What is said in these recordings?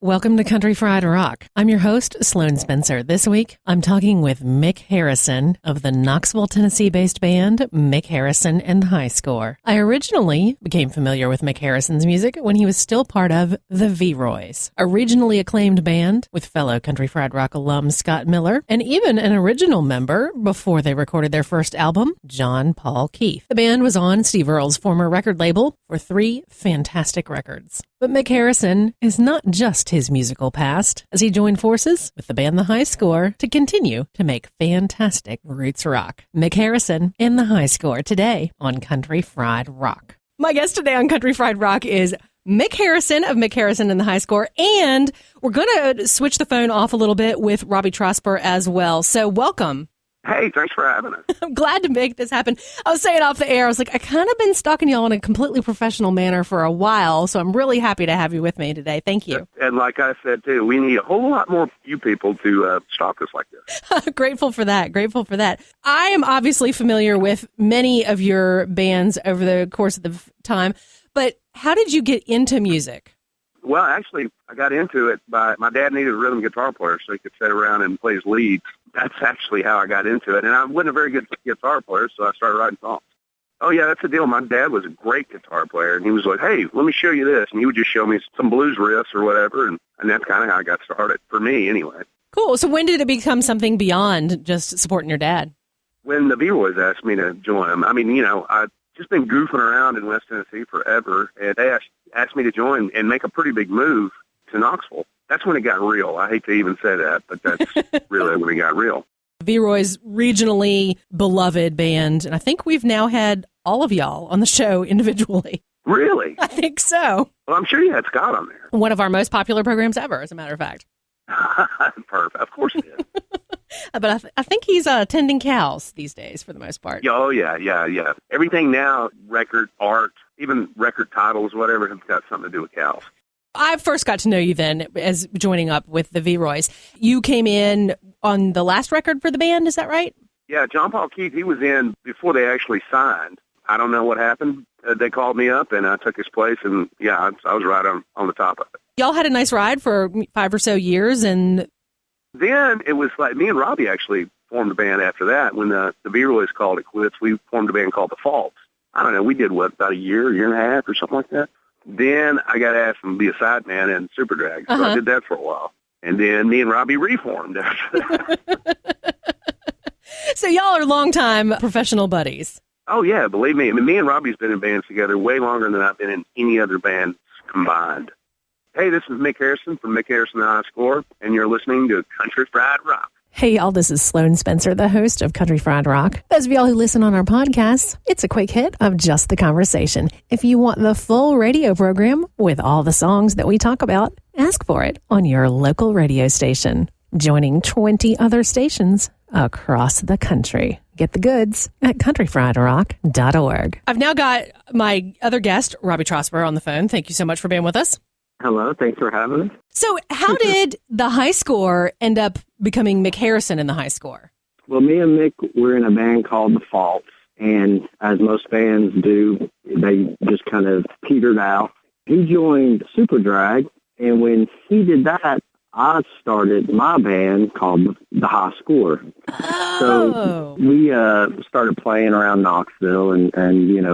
Welcome to Country Fried Rock. I'm your host, Sloan Spencer. This week, I'm talking with Mick Harrison of the Knoxville, Tennessee-based band Mick Harrison and the High Score. I originally became familiar with Mick Harrison's music when he was still part of the V-Roys, a regionally acclaimed band with fellow Country Fried Rock alum Scott Miller, and even an original member before they recorded their first album, John Paul Keith. The band was on Steve Earle's former record label for 3 fantastic records. But Mick Harrison is not just his musical past, as he joined forces with the band The High Score to continue to make fantastic roots rock. Mick Harrison and The High Score today on Country Fried Rock. My guest today on Country Fried Rock is Mick Harrison of Mick Harrison and the High Score, and we're going to switch the phone off a little bit with Robbie Trosper as well. So welcome. Hey, thanks for having us. I'm glad to make this happen. I was saying off the air, I was like, I kind of been stalking y'all in a completely professional manner for a while, so I'm really happy to have you with me today. Thank you. And like I said, too, we need a whole lot more you people to stalk us like this. Grateful for that. Grateful for that. I am obviously familiar with many of your bands over the course of the time, but how did you get into music? Well, actually, I got into it by my dad needed a rhythm guitar player so he could sit around and play his leads. That's actually how I got into it. And I wasn't a very good guitar player, so I started writing songs. Oh, yeah, that's the deal. My dad was a great guitar player, and he was like, hey, let me show you this. And he would just show me some blues riffs or whatever, and that's kind of how I got started, for me anyway. Cool. So when did it become something beyond just supporting your dad? When the V-Roys asked me to join them. I mean, I've just been goofing around in West Tennessee forever, and they asked me to join and make a pretty big move to Knoxville. That's when it got real. I hate to even say that, but that's really when it got real. V-Roy's regionally beloved band, and I think we've now had all of y'all on the show individually. Really? I think so. Well, I'm sure you had Scott on there. One of our most popular programs ever, as a matter of fact. Perfect. Of course he is. But I think he's tending cows these days for the most part. Oh, yeah. Everything now, record, art, even record titles, whatever, has got something to do with cows. I first got to know you then as joining up with the V-Roys. You came in on the last record for the band, is that right? Yeah, John Paul Keith, he was in before they actually signed. I don't know what happened. They called me up, and I took his place, and yeah, I was right on the top of it. Y'all had a nice ride for 5 or so years, and then it was like me and Robbie actually formed a band after that. When the V-Roys called it quits, we formed a band called The Faults. I don't know, we did, about a year and a half or something like that. Then I got asked to be a sideman in Super Drag, so I did that for a while. And then me and Robbie reformed after that. So y'all are longtime professional buddies. Oh, yeah, believe me. I mean, me and Robbie's been in bands together way longer than I've been in any other band combined. Hey, this is Mick Harrison from Mick Harrison and the High Score, and you're listening to Country Fried Rock. Hey, y'all, this is Sloan Spencer, the host of Country Fried Rock. Those of y'all who listen on our podcasts, it's a quick hit of just the conversation. If you want the full radio program with all the songs that we talk about, ask for it on your local radio station, joining 20 other stations across the country. Get the goods at countryfriedrock.org. I've now got my other guest, Robbie Trosper, on the phone. Thank you so much for being with us. Hello, thanks for having us. So how did the High Score end up becoming Mick Harrison in the High Score? Well, me and Mick were in a band called The Faults, and as most bands do, they just kind of petered out. He joined Super Drag, and when he did that, I started my band called The High Score. Oh. So we started playing around Knoxville and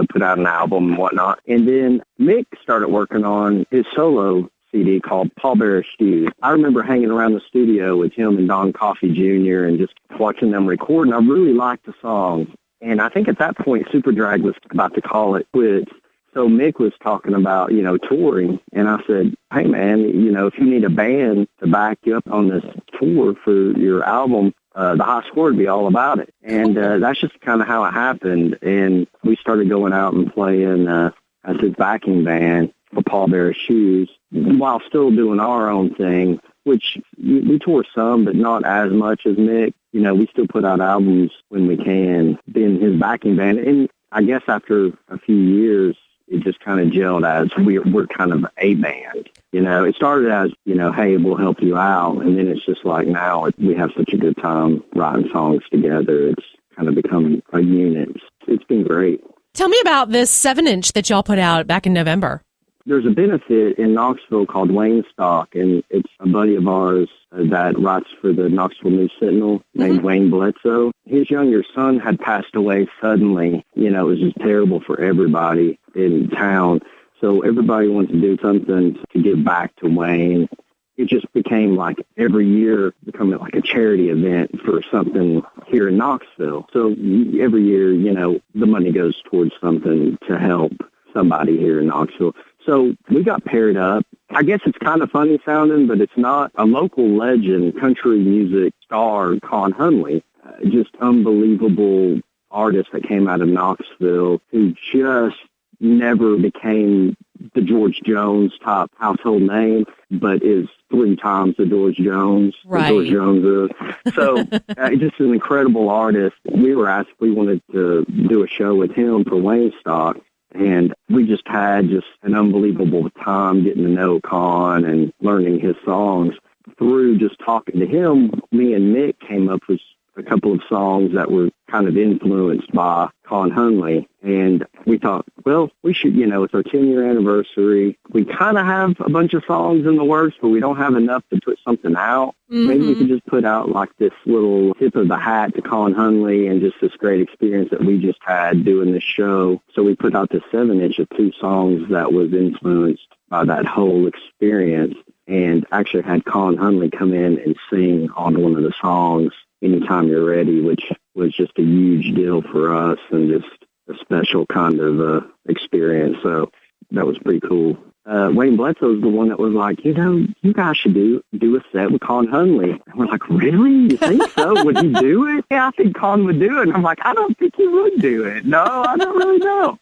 put out an album and whatnot. And then Mick started working on his solo CD called Paul Bear's Shoes. I remember hanging around the studio with him and Don Coffey Jr. and just watching them record, and I really liked the song. And I think at that point, Super Drag was about to call it quits. So Mick was talking about, touring, and I said, hey, man, if you need a band to back you up on this tour for your album, the High Score would be all about it. And that's just kind of how it happened. And we started going out and playing as his backing band for Paul Bear's Shoes while still doing our own thing, which we tour some, but not as much as Mick. We still put out albums when we can, being his backing band. And I guess after a few years, it just kind of gelled as we're kind of a band. It started as, hey, we'll help you out. And then it's just like now we have such a good time writing songs together. It's kind of become a unit. It's been great. Tell me about this 7-inch that y'all put out back in November. there's a benefit in Knoxville called Wayne Stock, and it's a buddy of ours that writes for the Knoxville News Sentinel named Wayne Bledsoe. His younger son had passed away suddenly. You know, it was just terrible for everybody in town. So everybody wanted to do something to give back to Wayne. It just became like every year becoming like a charity event for something here in Knoxville. So every year, you know, the money goes towards something to help somebody here in Knoxville. So we got paired up. I guess it's kind of funny sounding, but it's not. A local legend, country music star, Con Hunley, just unbelievable artist that came out of Knoxville who just never became the George Jones top household name, but is 3 times the George Jones. Right. George Jones is. So just an incredible artist. We were asked if we wanted to do a show with him for Wayne Stock, and we just had just an unbelievable time getting to know Con and learning his songs. Through just talking to him, me and Nick came up with a couple of songs that were kind of influenced by Con Hunley. And we thought, well, we should, you know, it's our 10-year anniversary. We kind of have a bunch of songs in the works, but we don't have enough to put something out. Maybe we could just put out like this little tip of the hat to Con Hunley and just this great experience that we just had doing this show. So we put out this 7-inch of 2 songs that was influenced by that whole experience, and actually had Con Hunley come in and sing on one of the songs, Anytime You're Ready, which was just a huge deal for us and just a special kind of experience. So that was pretty cool. Wayne Bledsoe is the one that was like, you know, you guys should do a set with Con Hunley. And we're like, really? You think so? Would he do it? Yeah, I think Con would do it. And I'm like, I don't think he would do it. No, I don't really know.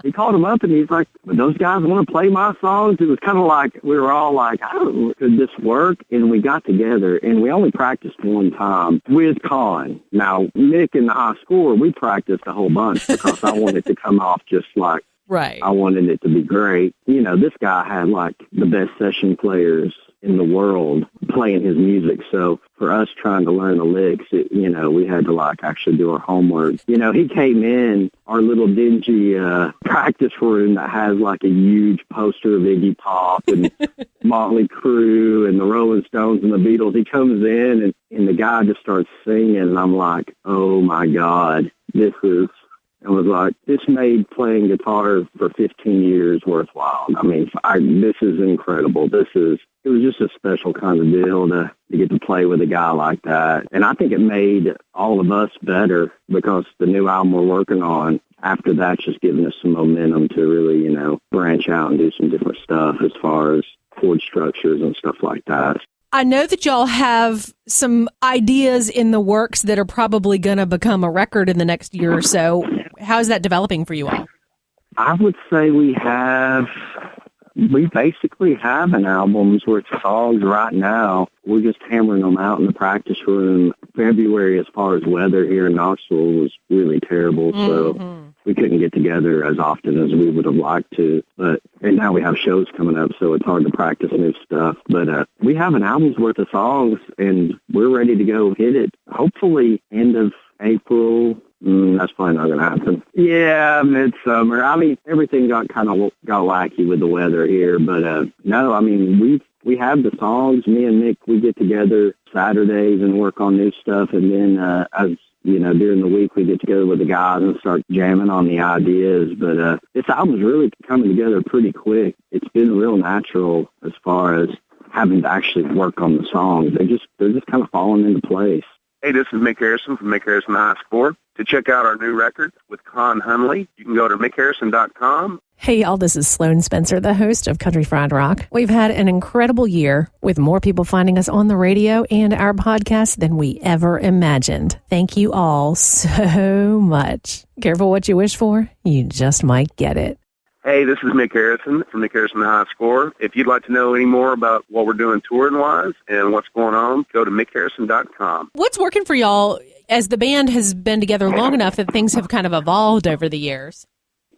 He called him up and he's like, those guys want to play my songs. It was kind of like, we were all like, I don't know, could this work? And we got together and we only practiced one time with Con. Now, Nick and the high score, we practiced a whole bunch because I wanted to come off just like, right. I wanted it to be great. You know, this guy had like the best session players in the world playing his music. So for us trying to learn the licks, you know, we had to like actually do our homework. You know, he came in our little dingy practice room that has like a huge poster of Iggy Pop and Motley Crue and the Rolling Stones and the Beatles. He comes in and the guy just starts singing and I'm like, oh my God, I was like, this made playing guitar for 15 years worthwhile. I mean, this is incredible. It was just a special kind of deal to get to play with a guy like that. And I think it made all of us better because the new album we're working on, after that, just giving us some momentum to really, you know, branch out and do some different stuff as far as chord structures and stuff like that. I know that y'all have some ideas in the works that are probably going to become a record in the next year or so. How is that developing for you all? I would say we basically have an album's worth of songs right now. We're just hammering them out in the practice room. February, as far as weather here in Knoxville, was really terrible, so we couldn't get together as often as we would have liked to. And now we have shows coming up, so it's hard to practice new stuff. But we have an album's worth of songs, and we're ready to go hit it. Hopefully, end of April. That's probably not going to happen. Yeah, midsummer. I mean, everything got wacky with the weather here, but no, I mean, we have the songs. Me and Nick, we get together Saturdays and work on new stuff, and then as you know, during the week we get together with the guys and start jamming on the ideas. But this album's really coming together pretty quick. It's been real natural as far as having to actually work on the songs. They're just kind of falling into place. Hey, this is Mick Harrison from Mick Harrison High Score. To check out our new record with Con Hunley, you can go to mickharrison.com. Hey, y'all, this is Sloan Spencer, the host of Country Fried Rock. We've had an incredible year with more people finding us on the radio and our podcast than we ever imagined. Thank you all so much. Careful what you wish for. You just might get it. Hey, this is Mick Harrison from Mick Harrison High Score. If you'd like to know any more about what we're doing touring-wise and what's going on, go to mickharrison.com. What's working for y'all as the band has been together long enough that things have kind of evolved over the years?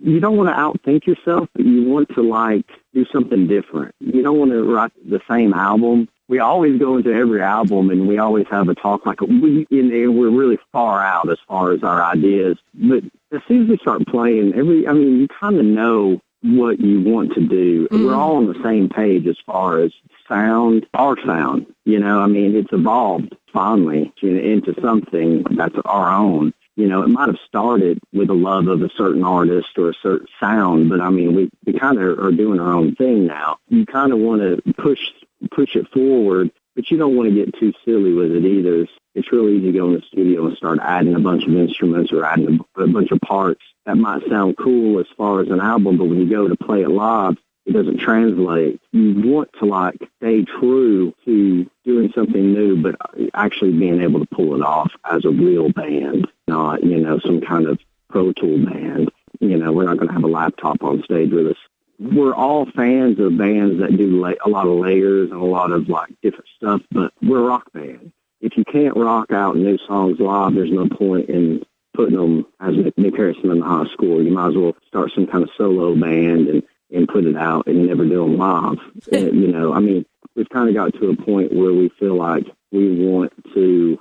You don't want to outthink yourself, but you want to, do something different. You don't want to write the same album. We always go into every album, and we always have a talk we're really far out as far as our ideas. But as soon as we start playing, you kind of know what you want to do. We're all on the same page as far as sound, our sound. You know, I mean, it's evolved finally into something that's our own. You know, it might have started with a love of a certain artist or a certain sound, but I mean, we kind of are doing our own thing now. You kind of want to push it forward, but you don't want to get too silly with it either. It's really easy to go in the studio and start adding a bunch of instruments or adding a bunch of parts. That might sound cool as far as an album, but when you go to play it live, it doesn't translate. You want to like stay true to doing something new, but actually being able to pull it off as a real band, not, you know, some kind of Pro Tool band. You know, we're not going to have a laptop on stage with us. We're all fans of bands that do a lot of layers and a lot of like different stuff, but we're a rock band. If you can't rock out new songs live, there's no point in putting them as Mick Harrison in the High School. You might as well start some kind of solo band and put it out and never do them live. You know, I mean, we've kind of got to a point where we feel like we want to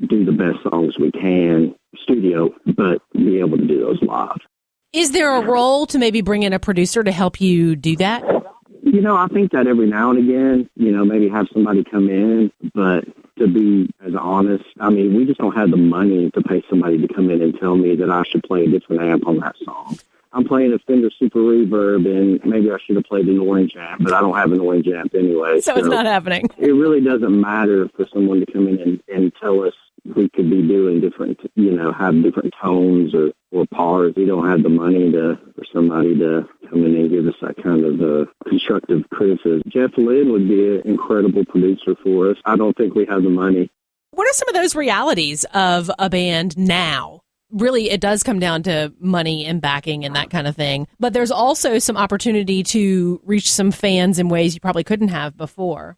do the best songs we can studio, but be able to do those live. Is there a role to maybe bring in a producer to help you do that? You know, I think that every now and again, you know, maybe have somebody come in, but to be as honest, I mean, we just don't have the money to pay somebody to come in and tell me that I should play a different amp on that song. I'm playing a Fender Super Reverb, and maybe I should have played an orange amp, but I don't have an orange amp anyway. So it's not happening. It really doesn't matter for someone to come in and tell us we could be doing different, you know, have different tones or parts. We don't have the money for somebody to come in and give us that kind of constructive criticism. Jeff Lynne would be an incredible producer for us. I don't think we have the money. What are some of those realities of a band now? Really, it does come down to money and backing and that kind of thing. But there's also some opportunity to reach some fans in ways you probably couldn't have before.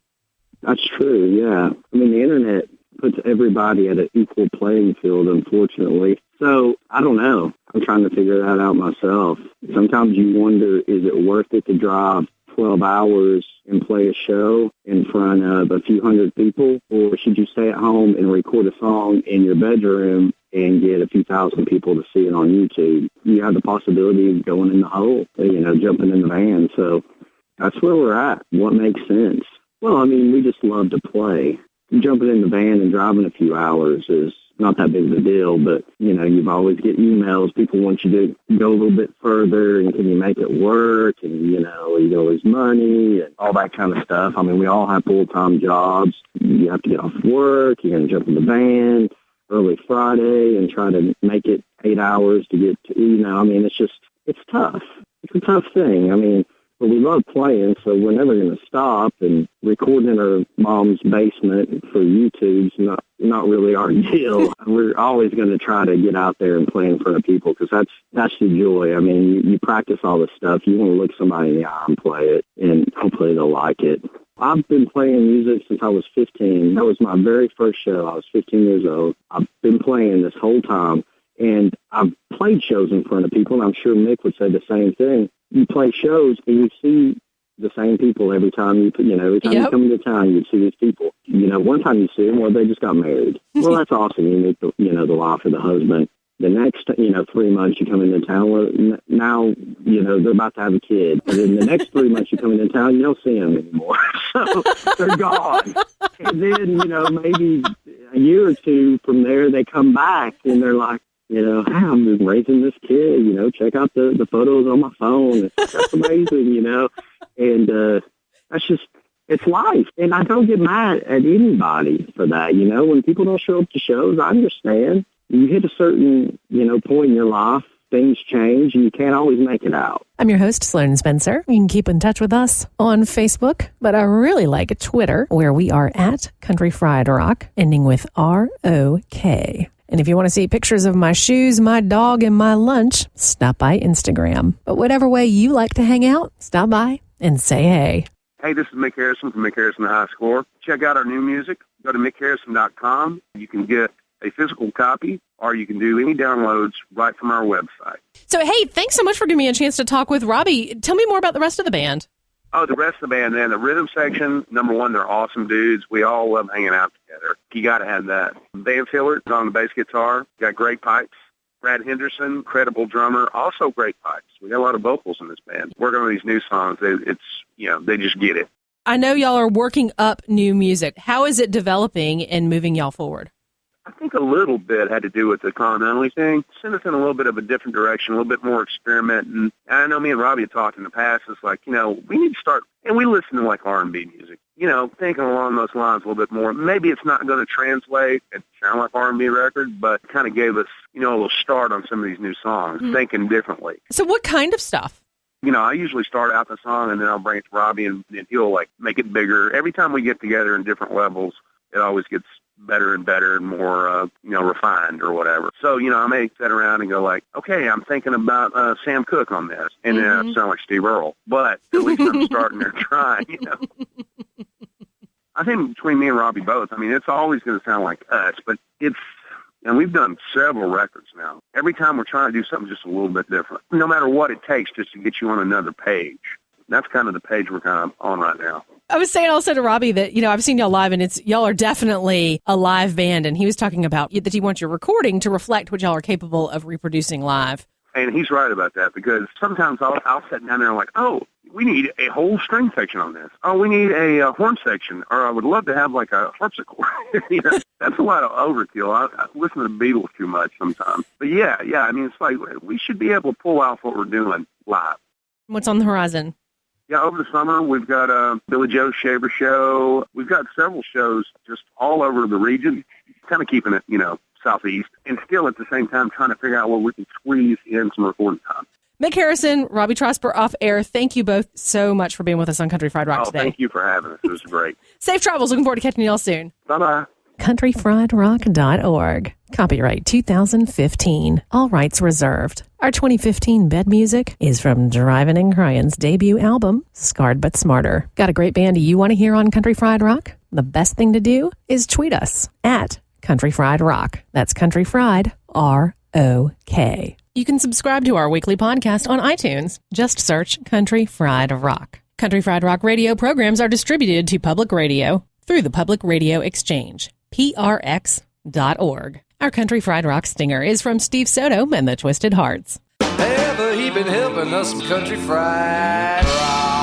That's true, yeah. I mean, the internet puts everybody at an equal playing field, unfortunately. So, I don't know. I'm trying to figure that out myself. Sometimes you wonder, is it worth it to drive 12 hours and play a show in front of a few hundred people? Or should you stay at home and record a song in your bedroom and get a few thousand people to see it on YouTube? You have the possibility of going in the hole, you know, jumping in the van. So that's where we're at. What makes sense? Well, I mean, we just love to play. Jumping in the van and driving a few hours is not that big of a deal, but, you know, you've always get emails. People want you to go a little bit further, and can you make it work? And, you know, you know, there's money and all that kind of stuff. I mean, we all have full-time jobs. You have to get off work. You're going to jump in the van early Friday and try to make it 8 hours to get to, you know, I mean, it's tough. It's a tough thing. I mean, but we love playing, so we're never going to stop. And recording in our mom's basement for YouTube's not really our deal. We're always going to try to get out there and play in front of people, because that's the joy. I mean, you practice all this stuff. You want to look somebody in the eye and play it, and hopefully they'll like it. I've been playing music since I was 15. That was my very first show. I was 15 years old. I've been playing this whole time, and I've played shows in front of people, and I'm sure Mick would say the same thing. You play shows, and you see the same people every time you come into town, you see these people. You know, one time you see them, well, they just got married. Well, that's awesome. You meet the wife or the husband. The next, 3 months you come into town, well, now, they're about to have a kid. And then the next 3 months you come into town, you don't see them anymore. So they're gone. And then, maybe a year or two from there, they come back and they're like, hey, I'm just raising this kid, check out the photos on my phone. That's amazing, and that's just, it's life. And I don't get mad at anybody for that. When people don't show up to shows, I understand. You hit a certain, point in your life, things change, and you can't always make it out. I'm your host, Sloan Spencer. You can keep in touch with us on Facebook, but I really like Twitter, where we are at Country Fried Rock, ending with ROK. And if you want to see pictures of my shoes, my dog, and my lunch, stop by Instagram. But whatever way you like to hang out, stop by and say hey. Hey, this is Mick Harrison from Mick Harrison The High Score. Check out our new music. Go to mickharrison.com. You can get a physical copy, or you can do any downloads right from our website. So, hey, thanks so much for giving me a chance to talk with Robbie. Tell me more about the rest of the band. Oh, the rest of the band, man. The rhythm section, number one, they're awesome dudes. We all love hanging out together. You got to have that. Van Filler's on the bass guitar. Got great pipes, Brad Henderson, incredible drummer, also great pipes. We got a lot of vocals in this band. Working on these new songs, they just get it. I know y'all are working up new music. How is it developing and moving y'all forward? I think a little bit had to do with the Colin Hunley thing. Sent us in a little bit of a different direction, a little bit more experimenting. And I know me and Robbie have talked in the past. It's like, we need to start, and we listen to like R&B music, thinking along those lines a little bit more. Maybe it's not going to translate and sound like R&B record, but it kind of gave us, a little start on some of these new songs, thinking differently. So what kind of stuff? I usually start out the song and then I'll bring it to Robbie and he'll like make it bigger. Every time we get together in different levels, it always gets better and better and more, refined or whatever. So, I may sit around and go like, okay, I'm thinking about Sam Cooke on this. And then I sound like Steve Earle. But at least I'm starting there trying, I think between me and Robbie both, it's always going to sound like us, but and we've done several records now. Every time we're trying to do something just a little bit different, no matter what it takes just to get you on another page. That's kind of the page we're kind of on right now. I was saying also to Robbie that, I've seen y'all live and y'all are definitely a live band. And he was talking about that he wants your recording to reflect what y'all are capable of reproducing live. And he's right about that because sometimes I'll sit down there and like, oh, we need a whole string section on this. Oh, we need a horn section, or I would love to have like a harpsichord. That's a lot of overkill. I listen to the Beatles too much sometimes. But yeah, it's like we should be able to pull off what we're doing live. What's on the horizon? Yeah, over the summer, we've got Billy Joe's Shaver Show. We've got several shows just all over the region, kind of keeping it, Southeast, and still at the same time trying to figure out where we can squeeze in some recording time. Mick Harrison, Robbie Trosper off air, thank you both so much for being with us on Country Fried Rock today. Thank you for having us. It was great. Safe travels. Looking forward to catching y'all soon. Bye-bye. countryfriedrock.org. Copyright 2015. All rights reserved. Our 2015 bed music is from Drivin' and Cryin's debut album, Scarred But Smarter. Got a great band you want to hear on Country Fried Rock? The best thing to do is tweet us at Country Fried Rock. That's Country Fried, R-O-K. You can subscribe to our weekly podcast on iTunes. Just search Country Fried Rock. Country Fried Rock radio programs are distributed to public radio through the Public Radio Exchange, prx.org. Our Country Fried Rock stinger is from Steve Soto and the Twisted Hearts. Ever he been helping us some country fried rock.